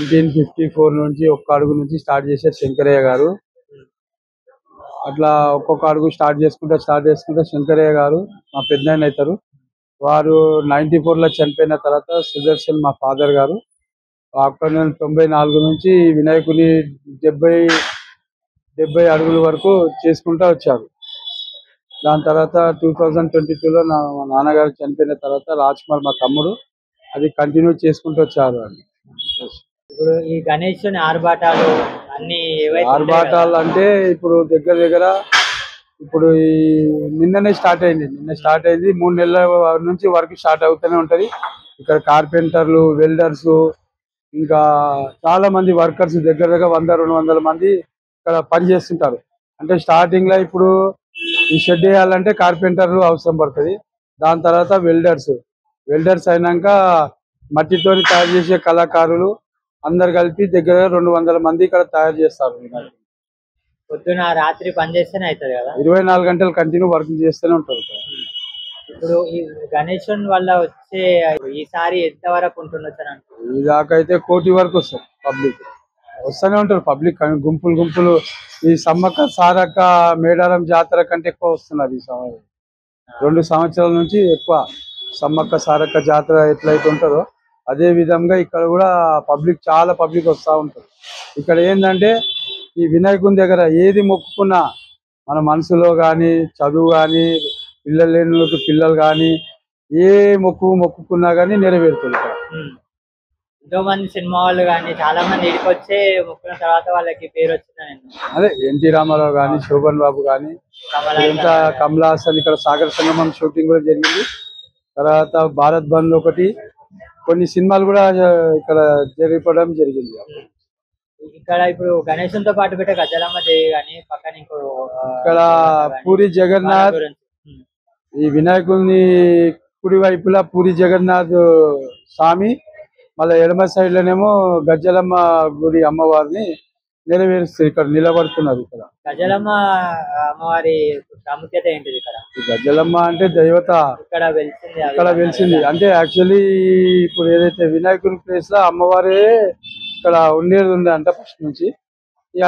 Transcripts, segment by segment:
1954 నుంచి ఒక్క అడుగు నుంచి స్టార్ట్ చేశారు శంకరయ్య గారు. అట్లా ఒక్కొక్క అడుగు స్టార్ట్ చేసుకుంటే శంకరయ్య గారు మా పెద్దనాయన అవుతారు. వారు 94 లో చనిపోయిన తర్వాత సుదర్శన్ మా ఫాదర్ గారు అక్కడ 94 నుంచి వినాయకుని 70 అడుగుల వరకు చేసుకుంటూ వచ్చారు. దాని తర్వాత 2022లో మా నాన్నగారు చనిపోయిన తర్వాత రాజ్ కుమార్ మా తమ్ముడు అది కంటిన్యూ చేసుకుంటూ వచ్చారు అండి. ఇప్పుడు ఈ గణేశుని ఆర్భాటాలు అంటే ఇప్పుడు దగ్గర ఇప్పుడు ఈ నిన్న స్టార్ట్ అయింది 3 నెలల నుంచి వర్క్ స్టార్ట్ అవుతూనే ఉంటది. ఇక్కడ కార్పెంటర్లు, వెల్డర్స్, ఇంకా చాలా మంది వర్కర్స్ దగ్గర 100-200 మంది ఇక్కడ పని చేస్తుంటారు. అంటే స్టార్టింగ్ లో ఇప్పుడు ఈ షెడ్ వేయాలంటే కార్పెంటర్లు అవసరం పడుతుంది. దాని తర్వాత వెల్డర్స్ అయినాక మట్టితో తయారు చేసే కళాకారులు అందరు కలిపి దగ్గర 200 మంది ఇక్కడ తయారు చేస్తారు. పొద్దున రాత్రి పని చేస్తేనే అవుతుంది కదా, 24 గంటలు కంటిన్యూ వర్క్ చేస్తూనే ఉంటారు. ఇప్పుడు ఈ గణేశుని వల్ల వచ్చే ఈసారి ఎంత వరకు ఉంటుండొచ్చు? ఈ దాకా అయితే 1 కోటి వరకు వస్తారు. పబ్లిక్ వస్తూనే ఉంటారు. పబ్లిక్ గుంపులు ఈ సమ్మక్క సారక్క మేడారం జాతర కంటే ఎక్కువ వస్తున్నారు. ఈ 2 సంవత్సరాల నుంచి ఎక్కువ సమ్మక్క సారక్క జాతర ఎట్లయితే ఉంటుందో అదే విధంగా ఇక్కడ కూడా చాలా పబ్లిక్ వస్తూ ఉంటారు. ఇక్కడ ఏంటంటే ఈ వినాయకుని దగ్గర ఏది మొక్కుకున్నా మన మనసులో కానీ, చదువు కానీ, పిల్లలు లేని పిల్లలు కానీ ఏ మొక్కుకున్నా కానీ నెరవేరుతుంది. ఎంతో మంది సినిమా వాళ్ళు కానీ చాలా మంది ఇక్కడికి వచ్చే మొక్కున్న తర్వాత వాళ్ళకి పేరు వచ్చిందని. అదే ఎన్టీ రామారావు కానీ, శోభన్ బాబు కానీ, ఇంకా కమల్ హాసన్ ఇక్కడ సాగర్ సంగమం షూటింగ్ కూడా జరిగింది. తర్వాత భారత్ బంద్ ఒకటి, కొన్ని సినిమాలు కూడా ఇక్కడ జరిగిపోవడం జరిగింది. ఇక్కడ ఇప్పుడు గణేశంతో పాటు పెట్టే గజలమ్మ దేవి కానీ పక్కన ఇక్కడ పూరి జగన్నాథ్, ఈ వినాయకుడిని కుడి వైపులా పూరి జగన్నాథ్ స్వామి, మళ్ళీ ఎడమ సైడ్ లోనేమో గజ్జలమ్మ గుడి అమ్మవారిని నెరవేరుస్తారు. ఇక్కడ నిలబడుతున్నారు. ఇక్కడ గజలమ్మ అమ్మవారి ప్రాముఖ్యత ఏంటిది? ఇక్కడ గజ్జలమ్మ అంటే దైవత ఇక్కడ వెలిసింది. అంటే యాక్చువల్లీ ఇప్పుడు ఏదైతే వినాయకుడి ప్లేస్ లో అమ్మవారే ఇక్కడ ఉండేది అంట ఫస్ట్ నుంచి.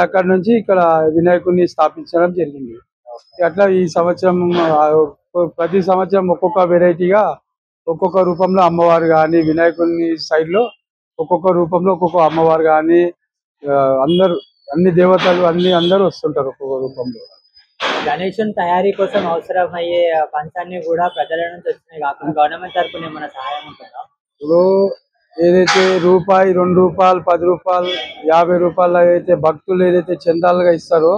అక్కడ నుంచి ఇక్కడ వినాయకుడిని స్థాపించడం జరిగింది. అట్లా ఈ సంవత్సరం ప్రతి సంవత్సరం ఒక్కొక్క వెరైటీగా ఒక్కొక్క రూపంలో అమ్మవారు కానీ, వినాయకుడిని సైడ్ లో ఒక్కొక్క రూపంలో ఒక్కొక్క అమ్మవారు కానీ, అన్ని దేవతలు అందరూ వస్తుంటారు ఒక్కొక్క రూపంలో. గణేశుని తయారీ కోసం అవసరమయ్యే ఫండ్స్ అన్ని కూడా ప్రజల నుంచి వచ్చినాయి కాకుండా గవర్నమెంట్ తరఫున ఏమైనా సహాయం ఉంటుందా? ఇప్పుడు ఏదైతే రూపాయి, 2 రూపాయలు, 10 రూపాయలు, 50 రూపాయలు అయితే భక్తులు ఏదైతే చందాలుగా ఇస్తారో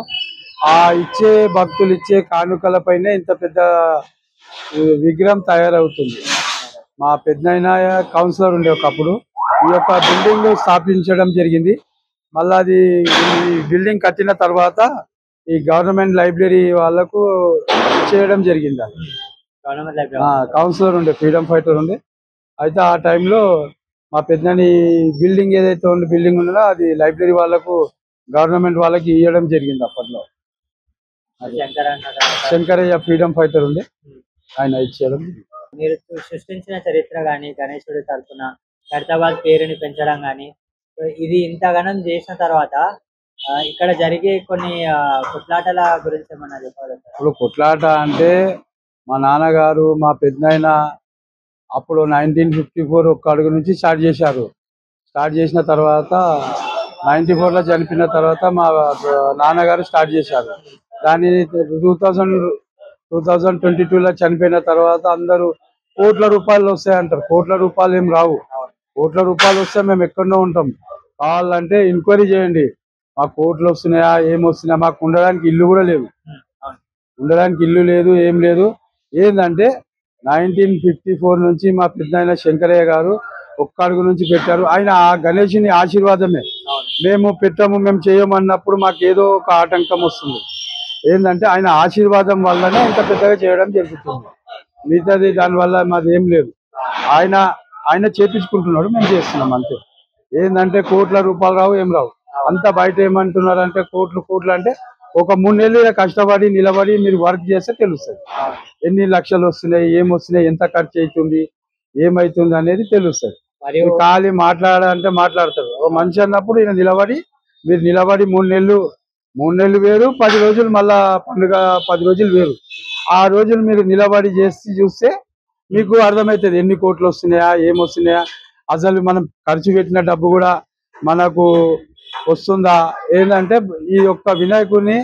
ఆ భక్తులు ఇచ్చే కానుకల పైన ఇంత పెద్ద విగ్రహం తయారవుతుంది. మా పెద్దనాయన కౌన్సిలర్ ఉండే ఒకప్పుడు ఈ యొక్క బిల్డింగ్ స్థాపించడం జరిగింది. మళ్ళీ అది ఈ బిల్డింగ్ కట్టిన తర్వాత ఈ గవర్నమెంట్ లైబ్రరీ వాళ్ళకు చేయడం జరిగింది. అది కౌన్సిలర్ ఉండే, ఫ్రీడమ్ ఫైటర్ ఉండే. అయితే ఆ టైంలో మా పెద్దనాని బిల్డింగ్ ఏదైతే బిల్డింగ్ ఉన్నదో అది లైబ్రరీ వాళ్ళకు, గవర్నమెంట్ వాళ్ళకి ఇవ్వడం జరిగింది. అప్పట్లో శంకరయ్య ఫ్రీడమ్ ఫైటర్ ఉండే, ఆయన ఇచ్చేయడం. మీరు సృష్టించిన చరిత్ర గాని, గణేశుడి తరఫున ఖైరతాబాద్ పేరుని పెంచడం గాని, ఇది ఇంతగానం చేసిన తర్వాత ఇక్కడ జరిగే కొన్ని కొట్లాటల గురించి ఏమన్నా చెప్పగలుగుతారా? ఇప్పుడు కొట్లాట అంటే మా నాన్నగారు, మా పెద్దనాయన అప్పుడు 1954 ఒక్క అడుగు నుంచి స్టార్ట్ చేశారు. స్టార్ట్ చేసిన తర్వాత 94లో చనిపోయిన తర్వాత మా నాన్నగారు స్టార్ట్ చేశారు. దాని 2022లో చనిపోయిన తర్వాత అందరూ కోట్ల రూపాయలు వస్తాయంటారు. కోట్ల రూపాయలు ఏం రావు. కోట్ల రూపాయలు వస్తే మేము ఎక్కడో ఉంటాం. కావాలంటే ఎంక్వైరీ చేయండి. మాకు కోట్లు వస్తున్నాయా, ఏమొస్తున్నాయా, మాకు ఉండడానికి ఇల్లు కూడా లేదు. ఉండడానికి ఇల్లు లేదు, ఏం లేదు. ఏంటంటే 1954 నుంచి మా పెద్దనాయన శంకరయ్య గారు ఒక్క అడుగు నుంచి పెట్టారు. ఆయన ఆ గణేశుని ఆశీర్వాదమే. మేము పెట్టాము, మేము చేయమన్నప్పుడు మాకు ఏదో ఒక ఆటంకం వస్తుంది. ఏంటంటే ఆయన ఆశీర్వాదం వల్లనే ఇంత పెద్దగా చేయడం జరుగుతుంది. మిగతాది దానివల్ల మాది ఏం లేదు. ఆయన చేపించుకుంటున్నాడు, మేము చేస్తున్నాం అంతే. ఏంటంటే కోట్ల రూపాయలు రావు, ఏం రావు. అంతా బయట ఏమంటున్నారంటే కోట్లు అంటే ఒక 3 నెలలు కష్టపడి నిలబడి మీరు వర్క్ చేస్తే తెలుస్తుంది. ఎన్ని లక్షలు వస్తున్నాయి, ఏమొస్తున్నాయి, ఎంత ఖర్చు అవుతుంది, ఏమైతుంది అనేది తెలుస్తుంది. ఖాళీ మాట్లాడాలంటే మాట్లాడతారు. ఒక మనిషి అన్నప్పుడు ఈయన నిలబడి మీరు నిలబడి 3 నెలలు వేరు, 10 రోజులు మళ్ళా పండుగ 10 రోజులు వేరు. ఆ రోజులు మీరు నిలబడి చేసి చూస్తే మీకు అర్థమవుతుంది ఎన్ని కోట్లు వస్తున్నాయా, ఏమొస్తున్నాయా, అసలు మనం ఖర్చు పెట్టిన డబ్బు కూడా మనకు వస్తుందా. ఏంటంటే ఈ యొక్క వినాయకుడిని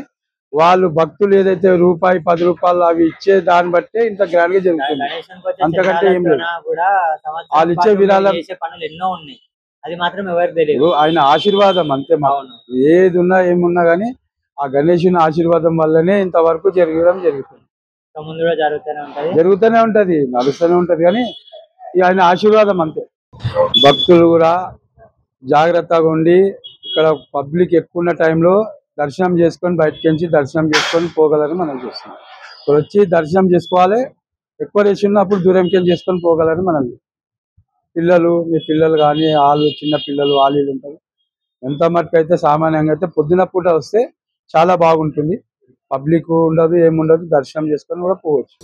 వాళ్ళు భక్తులు ఏదైతే రూపాయి 10 రూపాయలు అవి ఇచ్చే దాన్ని బట్టే ఇంత గ్రాండ్ గా జరుగుతుంది. గణేశునికి వచ్చే అంతకంటే ఏం లేదు. చందాలతోన కూడా సంవత్సరం వాళ్ళు ఇచ్చే పాటు మీరు విరాళం చేసే పనులు ఎన్నో ఉన్నాయి. అది మాత్రం ఎవరికి తెలియదు. ఇప్పుడు ఆయన ఆశీర్వాదం అంతే. మాకు అవును. ఏది ఉన్నా ఏమున్నా కానీ ఆ గణేశుని ఆశీర్వాదం వల్లనే ఇంతవరకు జరగడం జరుగుతుంది. ఇంకా ముందు కూడా జరుగుతూనే ఉంటది, నడుస్తూనే ఉంటది. కానీ ఇక ఆయన ఆశీర్వాదం అంతే. భక్తులు కూడా జాగ్రత్తగా ఉండి ఇక్కడ పబ్లిక్ ఎక్కువ ఉన్న టైంలో దర్శనం చేసుకొని బయటకి నుంచి దర్శనం చేసుకొని పోగలని మనం చూస్తున్నాం. ఇక్కడ వచ్చి దర్శనం చేసుకోవాలి, ఎక్కువ రష్ ఉన్నప్పుడు దూరంకి చేసుకొని పోగలని మనం. పిల్లలు, మీ పిల్లలు కానీ వాళ్ళు చిన్న పిల్లలు వాళ్ళు ఉంటారు. ఎంత మటుకు అయితే సామాన్యంగా అయితే పొద్దున పూట వస్తే చాలా బాగుంటుంది. పబ్లిక్ ఉండదు, ఏముండదు, దర్శనం చేసుకొని కూడా పోవచ్చు.